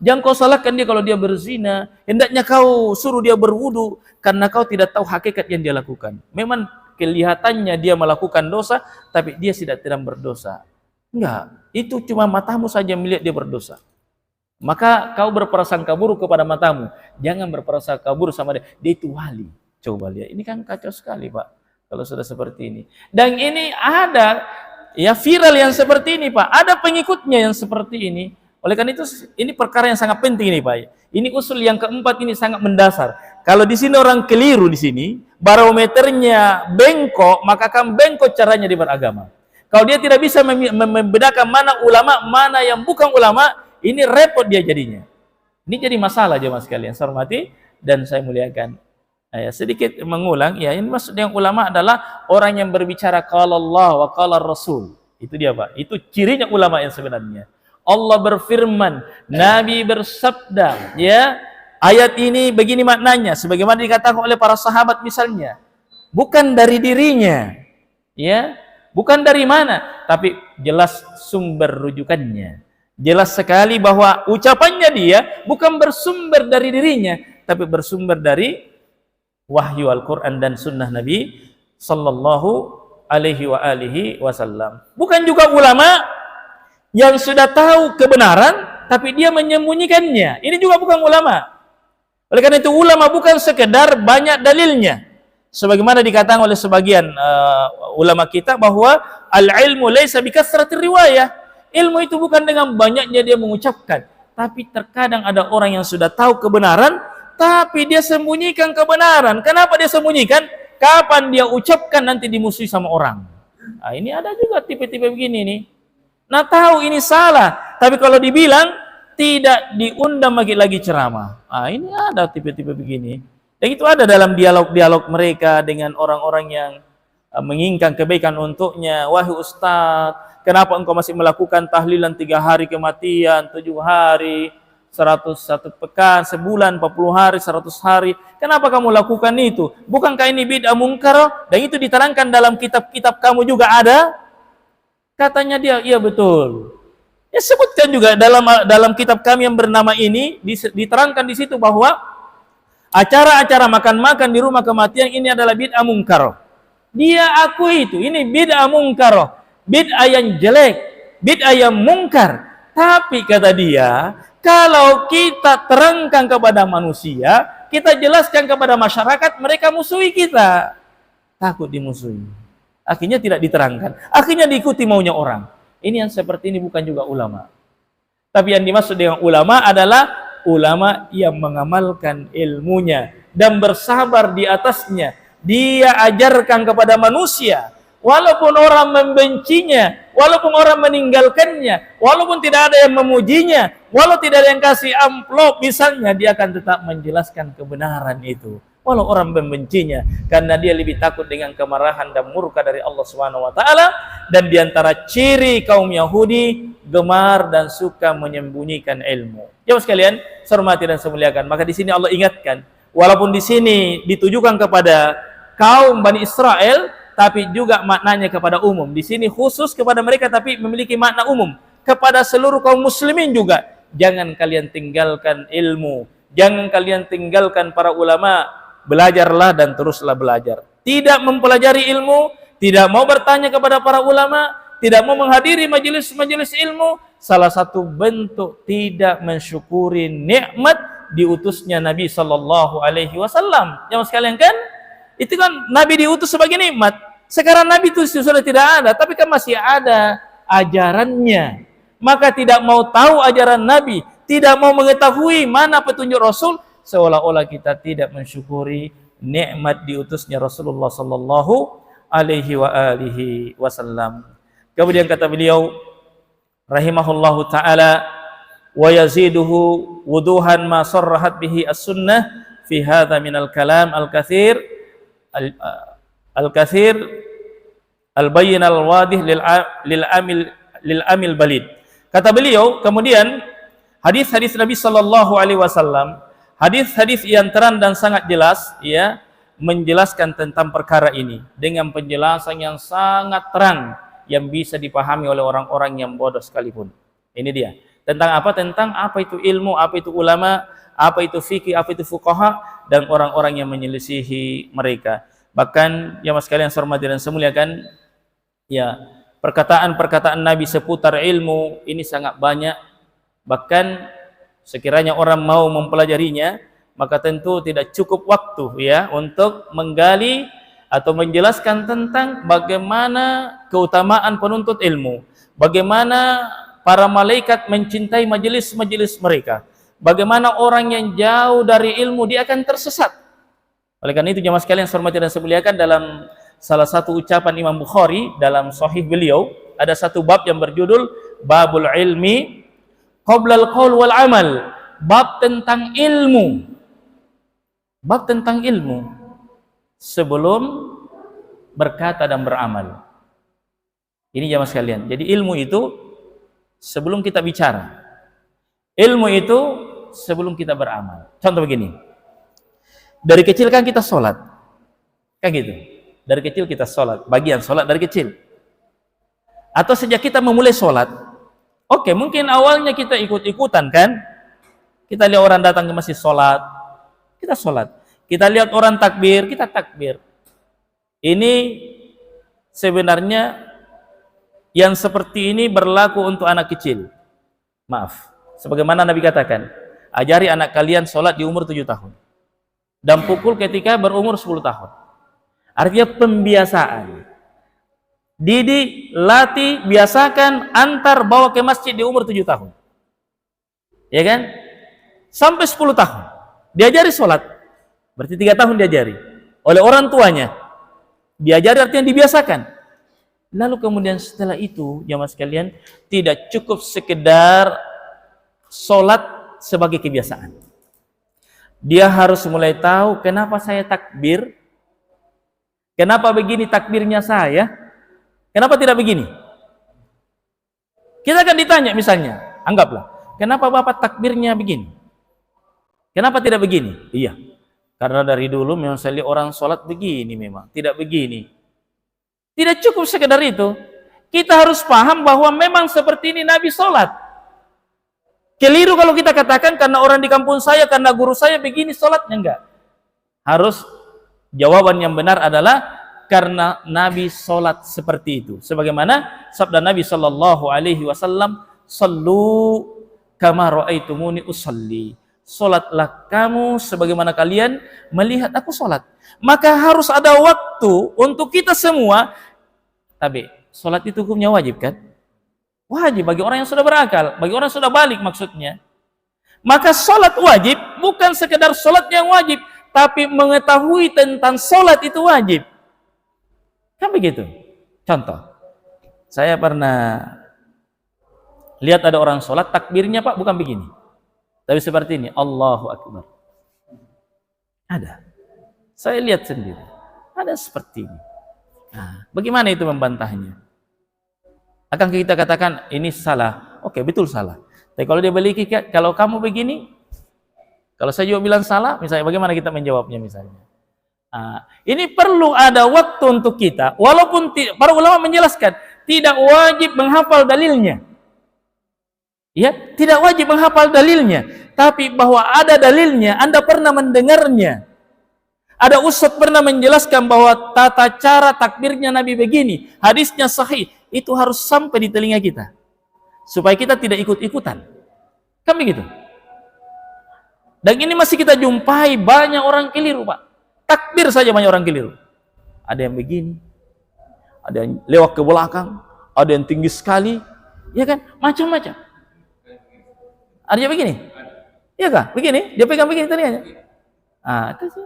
Jangan kau salahkan dia kalau dia berzina. Hendaknya kau suruh dia berwudu karena kau tidak tahu hakikat yang dia lakukan. Memang kelihatannya dia melakukan dosa, tapi dia tidak berdosa. Enggak, itu cuma matamu saja melihat dia berdosa. Maka kau berprasangka buruk kepada matamu. Jangan berprasangka buruk sama dia. Dia itu wali. Coba lihat, ini kan kacau sekali, Pak, kalau sudah seperti ini. Dan ini ada ya viral yang seperti ini, Pak. Ada pengikutnya yang seperti ini. Oleh karena itu, ini perkara yang sangat penting ini, Pak. Ini usul yang keempat ini sangat mendasar. Kalau di sini orang keliru di sini, barometernya bengkok, maka kan bengkok caranya di beragama. Kalau dia tidak bisa membedakan mana ulama, mana yang bukan ulama, ini repot dia jadinya. Ini jadi masalah jemaah sekalian. Saya hormati dan saya muliakan. Sedikit mengulang, ya ini maksud yang ulama adalah orang yang berbicara qala Allah wa qala Rasul. Itu dia, Pak. Itu cirinya ulama yang sebenarnya. Allah berfirman, Nabi bersabda, ya. Ayat ini begini maknanya, sebagaimana dikatakan oleh para sahabat misalnya. Bukan dari dirinya, ya. Bukan dari mana, tapi jelas sumber rujukannya. Jelas sekali bahwa ucapannya dia bukan bersumber dari dirinya, tapi bersumber dari wahyu Al-Quran dan sunnah Nabi sallallahu alaihi wasallam. Bukan juga ulama yang sudah tahu kebenaran tapi dia menyembunyikannya. Ini juga bukan ulama. Oleh karena itu ulama bukan sekedar banyak dalilnya. Sebagaimana dikatakan oleh sebagian ulama kita bahwa al-ilmu laisa bikasratir riwayah. Ilmu itu bukan dengan banyaknya dia mengucapkan, tapi terkadang ada orang yang sudah tahu kebenaran tapi dia sembunyikan kebenaran. Kenapa dia sembunyikan? Kapan dia ucapkan nanti dimusuhi sama orang. Nah, ini ada juga tipe-tipe begini nih. Nah, tahu ini salah, tapi kalau dibilang tidak diundang lagi ceramah. Nah, ini ada tipe-tipe begini. Dan itu ada dalam dialog-dialog mereka dengan orang-orang yang menginginkan kebaikan untuknya. Wahai Ustaz, kenapa engkau masih melakukan tahlilan 3 hari kematian, 7 hari, 101 pekan, sebulan, 40 hari, 100 hari. Kenapa kamu lakukan itu? Bukankah ini bid'ah mungkar? Dan itu diterangkan dalam kitab-kitab kamu juga ada? Katanya dia, iya betul. Ya sebutkan juga dalam kitab kami yang bernama ini, diterangkan di situ bahwa acara-acara makan-makan di rumah kematian ini adalah bid'ah mungkar. Dia akui itu, ini bid'ah mungkar, bid'ah yang jelek, bid'ah yang mungkar. Tapi kata dia, kalau kita terangkan kepada manusia, kita jelaskan kepada masyarakat, mereka musuhi kita. Takut dimusuhi. Akhirnya tidak diterangkan. Akhirnya diikuti maunya orang. Ini yang seperti ini bukan juga ulama. Tapi yang dimaksud dengan ulama adalah ulama yang mengamalkan ilmunya dan bersabar di atasnya. dia ajarkan kepada manusia, walaupun orang membencinya, walaupun orang meninggalkannya, walaupun tidak ada yang memujinya, walau tidak ada yang kasih amplop misalnya, dia akan tetap menjelaskan kebenaran itu walau orang membencinya, karena dia lebih takut dengan kemarahan dan murka dari Allah Subhanahu wa taala. Dan diantara ciri kaum Yahudi, gemar dan suka menyembunyikan ilmu. Jemaah sekalian, saya hormati dan saya muliakan, maka di sini Allah ingatkan, walaupun di sini ditujukan kepada kaum Bani Israel, tapi juga maknanya kepada umum. Di sini khusus kepada mereka, tapi memiliki makna umum kepada seluruh kaum muslimin juga. Jangan kalian tinggalkan ilmu, jangan kalian tinggalkan para ulama. Belajarlah dan teruslah belajar. Tidak mempelajari ilmu, tidak mau bertanya kepada para ulama, tidak mau menghadiri majelis-majelis ilmu, salah satu bentuk tidak mensyukuri nikmat diutusnya Nabi sallallahu alaihi wasallam. Jemaah sekalian, kan itu kan Nabi diutus sebagai nikmat. Sekarang Nabi itu sudah tidak ada, tapi kan masih ada ajarannya. Maka tidak mau tahu ajaran Nabi, tidak mau mengetahui mana petunjuk Rasul, seolah-olah kita tidak mensyukuri nikmat diutusnya Rasulullah sallallahu alaihi wasallam. Kemudian kata beliau rahimahullahu taala, wa yaziduhu wuduhan ma sarrahat bihi as-sunnah fi hadha min al-kalam al-katsir al-bayyin al-wadih lil amil balid. Kata beliau, kemudian hadis-hadis Nabi sallallahu alaihi wasallam, hadis-hadis yang terang dan sangat jelas, ya, menjelaskan tentang perkara ini dengan penjelasan yang sangat terang yang bisa dipahami oleh orang-orang yang bodoh sekalipun. Ini dia. Tentang apa? Tentang apa itu ilmu, apa itu ulama, apa itu fikih, apa itu fuqaha, dan orang-orang yang menyelisihi mereka. Bahkan ya mas kalian hormati dan saya muliakan, ya, perkataan-perkataan Nabi seputar ilmu ini sangat banyak. Bahkan sekiranya orang mau mempelajarinya, maka tentu tidak cukup waktu, ya, untuk menggali atau menjelaskan tentang bagaimana keutamaan penuntut ilmu, bagaimana para malaikat mencintai majelis-majelis mereka, bagaimana orang yang jauh dari ilmu dia akan tersesat. Oleh karena itu jemaah sekalian yang hormati dan saya muliakan, dalam salah satu ucapan Imam Bukhari dalam sahih beliau ada satu bab yang berjudul Babul Ilmi Qoblal qaul wal amal, bab tentang ilmu, bab tentang ilmu sebelum berkata dan beramal. Ini jamaah sekalian, jadi ilmu itu sebelum kita bicara, ilmu itu sebelum kita beramal. Contoh begini, dari kecil kan kita sholat, kan gitu, dari kecil kita sholat, bagian sholat dari kecil, atau sejak kita memulai sholat. Oke, mungkin awalnya kita ikut-ikutan kan, kita lihat orang datang ke masjid sholat, kita sholat, kita lihat orang takbir, kita takbir. Ini sebenarnya yang seperti ini berlaku untuk anak kecil. Maaf, sebagaimana Nabi katakan, ajari anak kalian sholat di umur 7 tahun dan pukul ketika berumur 10 tahun. Artinya pembiasaan. Didik, latih, biasakan, antar, bawa ke masjid di umur 7 tahun, ya kan, sampai 10 tahun diajari sholat, berarti 3 tahun diajari oleh orang tuanya, diajari artinya dibiasakan. Lalu kemudian setelah itu jamaah sekalian, tidak cukup sekedar sholat sebagai kebiasaan, dia harus mulai tahu kenapa saya takbir, kenapa begini takbirnya saya, kenapa tidak begini? Kita akan ditanya misalnya, anggaplah, kenapa Bapak takbirnya begini? Kenapa tidak begini? Iya, karena dari dulu memang saya lihat orang sholat begini, memang tidak begini. Tidak cukup sekedar itu. Kita harus paham bahwa memang seperti ini Nabi sholat. Keliru kalau kita katakan karena orang di kampung saya, karena guru saya begini sholatnya, enggak. Harus jawaban yang benar adalah karena Nabi sholat seperti itu, sebagaimana sabda Nabi sallallahu alaihi wasallam, "Shallu kama ra'aitumuni usalli." Sholatlah kamu sebagaimana kalian melihat aku sholat. Maka harus ada waktu untuk kita semua. Tapi sholat itu hukumnya wajib kan? Wajib bagi orang yang sudah berakal, bagi orang yang sudah balik maksudnya. Maka sholat wajib bukan sekedar sholat yang wajib, tapi mengetahui tentang sholat itu wajib. Kan begitu. Contoh, saya pernah lihat ada orang sholat, takbirnya Pak bukan begini, tapi seperti ini, Allahu Akbar. Ada. Saya lihat sendiri. Ada seperti ini. Nah, bagaimana itu membantahnya? Akan kita katakan ini salah. Oke, betul salah. Tapi kalau dia balik, kalau kamu begini, kalau saya juga bilang salah, misalnya bagaimana kita menjawabnya misalnya? Nah, ini perlu ada waktu untuk kita, walaupun para ulama menjelaskan tidak wajib menghafal dalilnya. Ya, tidak wajib menghafal dalilnya, tapi bahwa ada dalilnya, Anda pernah mendengarnya. Ada ustadz pernah menjelaskan bahwa tata cara takbirnya Nabi begini, hadisnya sahih, itu harus sampai di telinga kita, supaya kita tidak ikut-ikutan. Kan begitu? Dan ini masih kita jumpai banyak orang keliru, Pak. Takbir saja banyak orang keliru. Ada yang begini, ada yang lewat ke belakang, ada yang tinggi sekali, ya kan? Macam-macam. Ada yang begini? Iya kah? Begini? Dia pegang begini telinganya? Ah, itu sih.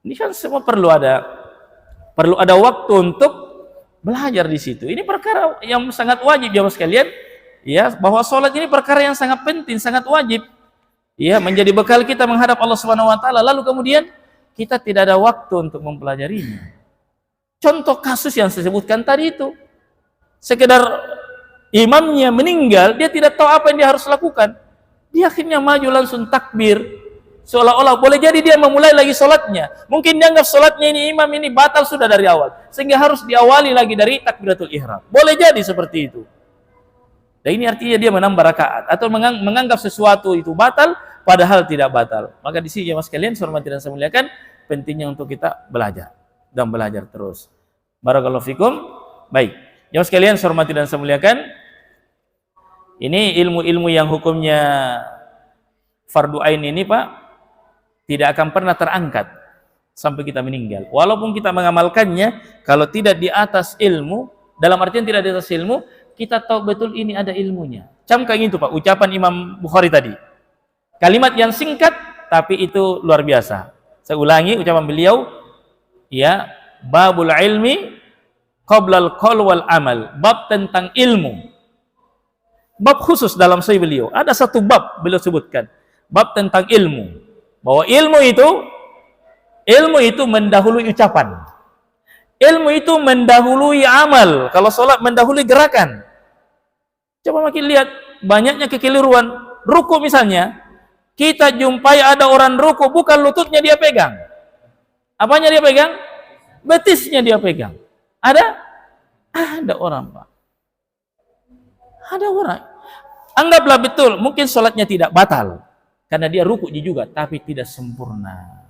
Ini kan semua perlu ada waktu untuk belajar di situ. Ini perkara yang sangat wajib ya sekalian, ya, bahwa sholat ini perkara yang sangat penting, sangat wajib. Ya, menjadi bekal kita menghadap Allah Subhanahu wa taala. Lalu kemudian kita tidak ada waktu untuk mempelajarinya. Contoh kasus yang saya sebutkan tadi itu. Sekedar imamnya meninggal, dia tidak tahu apa yang dia harus lakukan. Dia akhirnya maju langsung takbir, seolah-olah boleh jadi dia memulai lagi sholatnya. Mungkin dianggap sholatnya ini imam ini batal sudah dari awal, sehingga harus diawali lagi dari takbiratul ihram. Boleh jadi seperti itu. Dan ini artinya dia menambah rakaat atau menganggap sesuatu itu batal padahal tidak batal. Maka di sini ya Mas kalian, hormati dan saya muliakan, pentingnya untuk kita belajar dan belajar terus. Barakallahu fikum. Baik. Ya Mas kalian, hormati dan saya muliakan, ini ilmu-ilmu yang hukumnya fardu ain ini Pak tidak akan pernah terangkat sampai kita meninggal. Walaupun kita mengamalkannya, kalau tidak di atas ilmu, dalam artian tidak di atas ilmu, kita tahu betul ini ada ilmunya. Camkan itu Pak, ucapan Imam Bukhari tadi. Kalimat yang singkat, tapi itu luar biasa. Saya ulangi ucapan beliau, ya, babul ilmi qablal qaul wal amal. Bab tentang ilmu. Bab khusus dalam sahih beliau. Ada satu bab beliau sebutkan. Bab tentang ilmu. Bahwa ilmu itu mendahului ucapan. Ilmu itu mendahului amal. Kalau sholat mendahului gerakan. Coba makin lihat banyaknya kekeliruan. Ruku misalnya, kita jumpai ada orang ruku bukan lututnya dia pegang. Apanya dia pegang? Betisnya dia pegang. Ada orang Pak. Ada orang. Anggaplah betul, mungkin sholatnya tidak batal karena dia ruku juga, tapi tidak sempurna.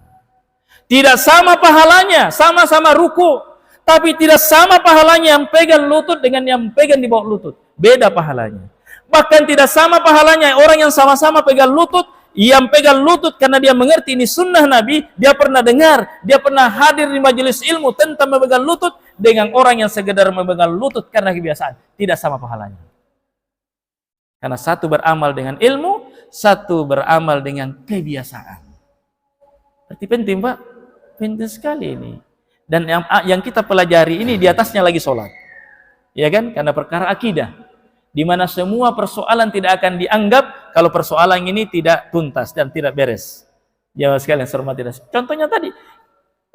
Tidak sama pahalanya, sama-sama ruku, tapi tidak sama pahalanya yang pegang lutut dengan yang pegang di bawah lutut. Beda pahalanya. Bahkan tidak sama pahalanya orang yang sama-sama pegang lutut, yang pegang lutut karena dia mengerti ini sunnah Nabi, dia pernah dengar, dia pernah hadir di majelis ilmu tentang memegang lutut, dengan orang yang sekedar memegang lutut karena kebiasaan. Tidak sama pahalanya. Karena satu beramal dengan ilmu, satu beramal dengan kebiasaan. Berarti penting Pak, penting sekali ini. Dan yang kita pelajari ini di atasnya lagi sholat, ya kan? Karena perkara akidah, di mana semua persoalan tidak akan dianggap kalau persoalan ini tidak tuntas dan tidak beres. Ya sekalian, hormati dan contohnya tadi,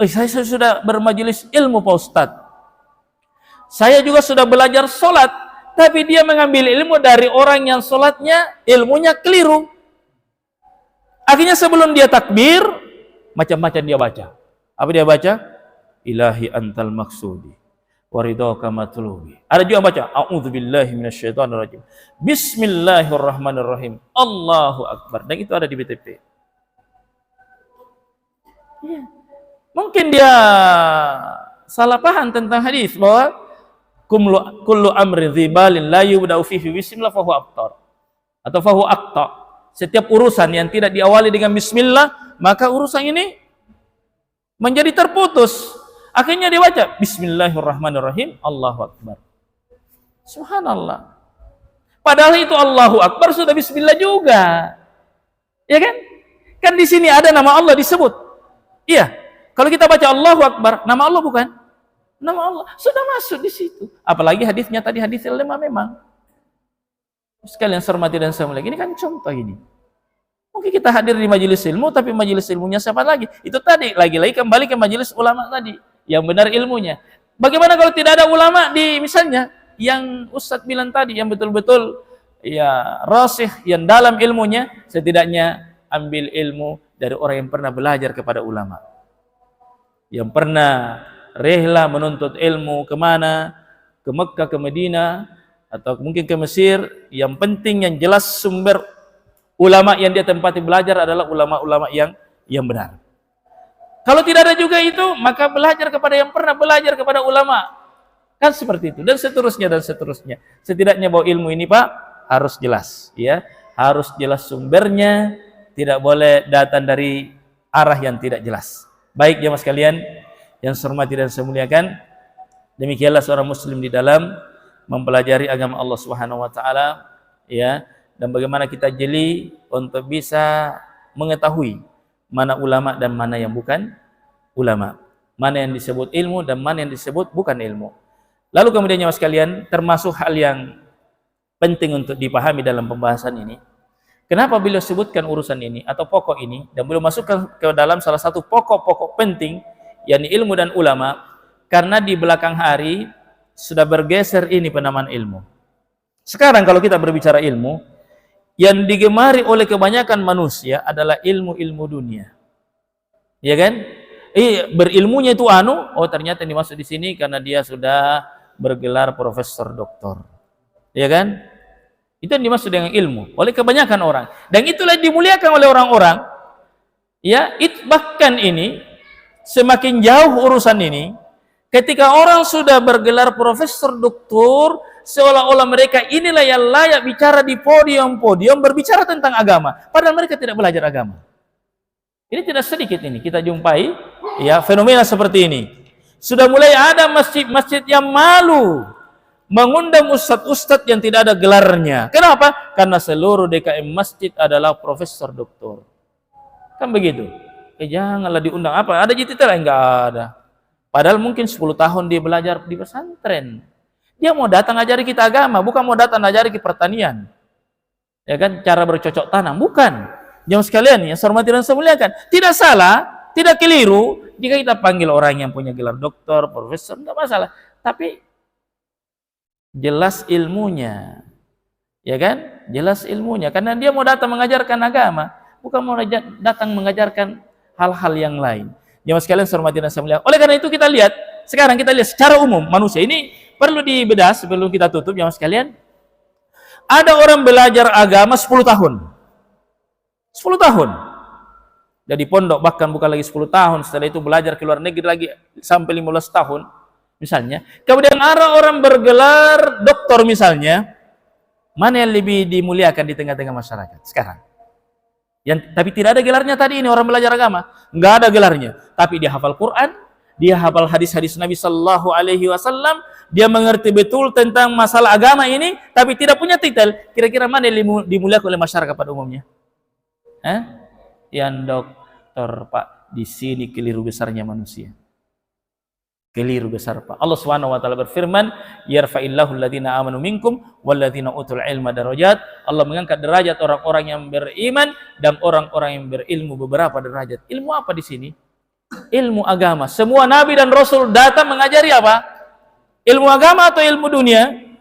saya sudah bermajelis ilmu Pak Ustadz. Saya juga sudah belajar sholat, tapi dia mengambil ilmu dari orang yang sholatnya ilmunya keliru. Akhirnya sebelum dia takbir, macam-macam dia baca. Apa dia baca? Ilahi antal maksudi waridhaka matlubi. Ada juga baca a'udzubillahi minasyaitonirrajim. Bismillahirrahmanirrahim. Allahu akbar. Dan itu ada di BTP. Ya. Mungkin dia salah paham tentang hadis bahwa kullu amrin dzibalin la yubda'u fihi bismillah fa huwa abtar atau fa huwa aqta. Setiap urusan yang tidak diawali dengan bismillah, maka urusan ini menjadi terputus. Akhirnya dia baca Bismillahirrahmanirrahim, Allahu Akbar. Subhanallah. Padahal itu Allahu Akbar sudah Bismillah juga. Ya kan? Kan di sini ada nama Allah disebut. Iya. Kalau kita baca Allahu Akbar, nama Allah bukan? Nama Allah sudah masuk di situ. Apalagi hadisnya tadi hadis lemah memang. Sekalian hormati dan saya muliakan. Ini kan contoh ini. Mungkin kita hadir di majelis ilmu, tapi majelis ilmunya siapa lagi? Itu tadi lagi-lagi kembali ke majelis ulama tadi, yang benar ilmunya. Bagaimana kalau tidak ada ulama di misalnya yang Ustadz bilang tadi, yang betul-betul ya rasih, yang dalam ilmunya, setidaknya ambil ilmu dari orang yang pernah belajar kepada ulama, yang pernah rehla menuntut ilmu kemana, ke Mekah, ke Madinah, atau mungkin ke Mesir. Yang penting yang jelas sumber ulama yang dia tempati belajar adalah ulama-ulama yang benar. Kalau tidak ada juga itu, maka belajar kepada yang pernah belajar kepada ulama. Kan seperti itu, dan seterusnya dan seterusnya. Setidaknya bahwa ilmu ini Pak harus jelas, ya, harus jelas sumbernya, tidak boleh datang dari arah yang tidak jelas. Baik jemaah sekalian yang saya hormati dan saya muliakan, demikianlah seorang muslim di dalam mempelajari agama Allah Subhanahu wa taala, ya, dan bagaimana kita jeli untuk bisa mengetahui mana ulama dan mana yang bukan ulama, mana yang disebut ilmu dan mana yang disebut bukan ilmu. Lalu kemudian jemaah sekalian, termasuk hal yang penting untuk dipahami dalam pembahasan ini, kenapa beliau sebutkan urusan ini atau pokok ini, dan beliau masukkan ke dalam salah satu pokok-pokok penting, yakni ilmu dan ulama, karena di belakang hari sudah bergeser ini penamaan ilmu. Sekarang kalau kita berbicara ilmu, yang digemari oleh kebanyakan manusia adalah ilmu-ilmu dunia, ya kan? Berilmunya itu oh ternyata dimasuk di sini karena dia sudah bergelar profesor doktor, ya kan? Itu yang dimaksud dengan ilmu oleh kebanyakan orang, dan itulah dimuliakan oleh orang-orang. Ya, bahkan ini semakin jauh urusan ini, ketika orang sudah bergelar profesor doktor, seolah-olah mereka inilah yang layak bicara di podium-podium berbicara tentang agama, padahal mereka tidak belajar agama. Ini tidak sedikit ini kita jumpai, ya, fenomena seperti ini. Sudah mulai ada masjid-masjid yang malu mengundang ustadz-ustadz yang tidak ada gelarnya. Kenapa? Karena seluruh DKM masjid adalah profesor doktor. Kan begitu. Janganlah diundang apa? Ada titel? Enggak ada. Padahal mungkin 10 tahun dia belajar di pesantren. Dia mau datang ajari kita agama, bukan mau datang ajari kita pertanian. Ya kan, cara bercocok tanam, bukan. Jemaah sekalian yang saya hormati dan saya muliakan, tidak salah, tidak keliru jika kita panggil orang yang punya gelar doktor, profesor, enggak masalah. Tapi jelas ilmunya. Ya kan? Jelas ilmunya, karena dia mau datang mengajarkan agama, bukan mau datang mengajarkan hal-hal yang lain. Jemaah sekalian saya hormati dan saya muliakan. Oleh karena itu kita lihat, sekarang kita lihat secara umum manusia ini perlu dibedah sebelum kita tutup jemaah sekalian. Ada orang belajar agama 10 tahun. 10 tahun. Jadi pondok bahkan bukan lagi 10 tahun, setelah itu belajar ke luar negeri lagi sampai 15 tahun misalnya. Kemudian ada orang bergelar doktor misalnya. Mana yang lebih dimuliakan di tengah-tengah masyarakat sekarang? Tapi tidak ada gelarnya tadi ini orang belajar agama, nggak ada gelarnya, tapi dia hafal Quran, dia hafal hadis-hadis Nabi Sallallahu Alaihi Wasallam, dia mengerti betul tentang masalah agama ini, tapi tidak punya titel. Kira-kira mana yang dimuliakan oleh masyarakat pada umumnya? Yang doktor, Pak. Di sini keliru besarnya manusia. Keliru besar, Pak. Allah Subhanahu wa taala berfirman, "Yarfa'illahu alladziina aamanu minkum walladziina utul ilma darajat." Allah mengangkat derajat orang-orang yang beriman dan orang-orang yang berilmu beberapa derajat. Ilmu apa di sini? Ilmu agama. Semua nabi dan rasul datang mengajari apa? Ilmu agama atau ilmu dunia?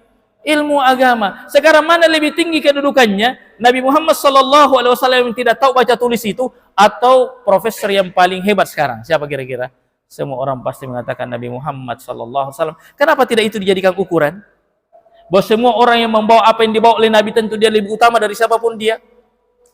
Ilmu agama. Sekarang mana lebih tinggi kedudukannya? Nabi Muhammad sallallahu alaihi wasallam yang tidak tahu baca tulis itu, atau profesor yang paling hebat sekarang? Siapa kira-kira? Semua orang pasti mengatakan Nabi Muhammad sallallahu alaihi wasallam. Kenapa tidak itu dijadikan ukuran? Bahwa semua orang yang membawa apa yang dibawa oleh Nabi tentu dia lebih utama dari siapapun dia.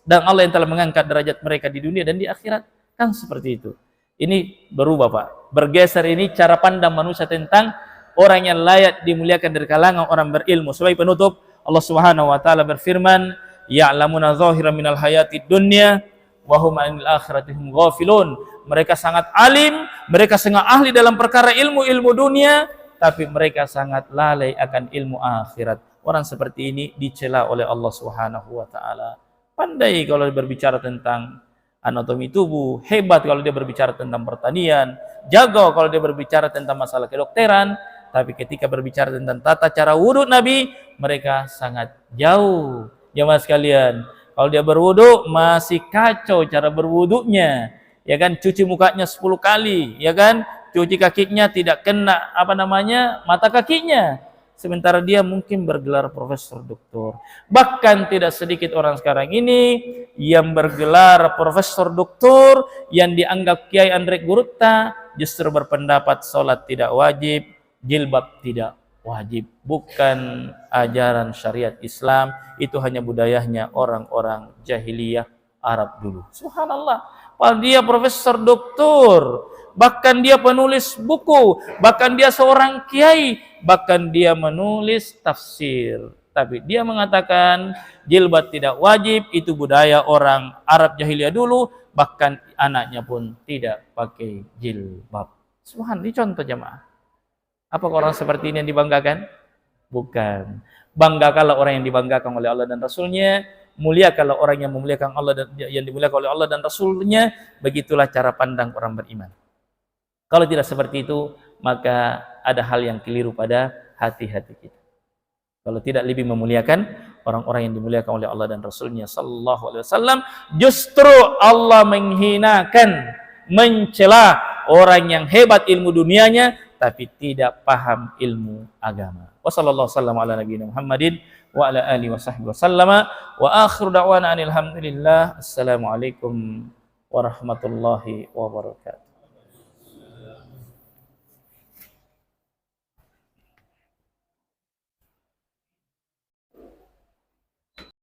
Dan Allah yang telah mengangkat derajat mereka di dunia dan di akhirat. Kan seperti itu. Ini berubah, Pak. Bergeser ini cara pandang manusia tentang orang yang layak dimuliakan dari kalangan orang berilmu. Sebagai penutup, Allah Subhanahu wa taala berfirman, "Ya'lamuna zahiran minal hayatid dunya wa hum 'anil akhirati hum ghafilun." Mereka sangat alim, mereka sangat ahli dalam perkara ilmu-ilmu dunia, tapi mereka sangat lalai akan ilmu akhirat. Orang seperti ini dicela oleh Allah Subhanahu wa taala. Pandai kalau berbicara tentang anatomi tubuh, hebat kalau dia berbicara tentang pertanian, jago kalau dia berbicara tentang masalah kedokteran, tapi ketika berbicara tentang tata cara wudhu Nabi, mereka sangat jauh. Jemaah sekalian, kalau dia berwudhu masih kacau cara berwudhunya, ya kan, cuci mukanya 10 kali, ya kan, cuci kakinya tidak kena mata kakinya. Sementara dia mungkin bergelar profesor doktor. Bahkan tidak sedikit orang sekarang ini yang bergelar profesor doktor yang dianggap Kiai Andre Gurutta justru berpendapat sholat tidak wajib, jilbab tidak wajib. Bukan ajaran syariat Islam, itu hanya budayanya orang-orang jahiliyah Arab dulu. Subhanallah. Padahal dia profesor doktor, bahkan dia penulis buku, bahkan dia seorang kiai, bahkan dia menulis tafsir. Tapi dia mengatakan jilbab tidak wajib, itu budaya orang Arab jahiliyah dulu, bahkan anaknya pun tidak pakai jilbab. Subhanallah, ini contoh jemaah. Apakah orang seperti ini yang dibanggakan? Bukan. Banggakanlah orang yang dibanggakan oleh Allah dan Rasulnya. Muliakanlah orang yang memuliakan Allah dan yang dimuliakan oleh Allah dan Rasulnya. Begitulah cara pandang orang beriman. Kalau tidak seperti itu, maka ada hal yang keliru pada hati-hati kita. Kalau tidak lebih memuliakan orang-orang yang dimuliakan oleh Allah dan Rasulnya sallallahu alaihi wasallam, justru Allah menghinakan, mencela orang yang hebat ilmu dunianya tapi tidak paham ilmu agama. Wassallallahu wasallam ala nabiyina Muhammadin wa ala alihi wasahbihi wasallama wa akhiru da'wana alhamdulillah. Assalamualaikum warahmatullahi wabarakatuh.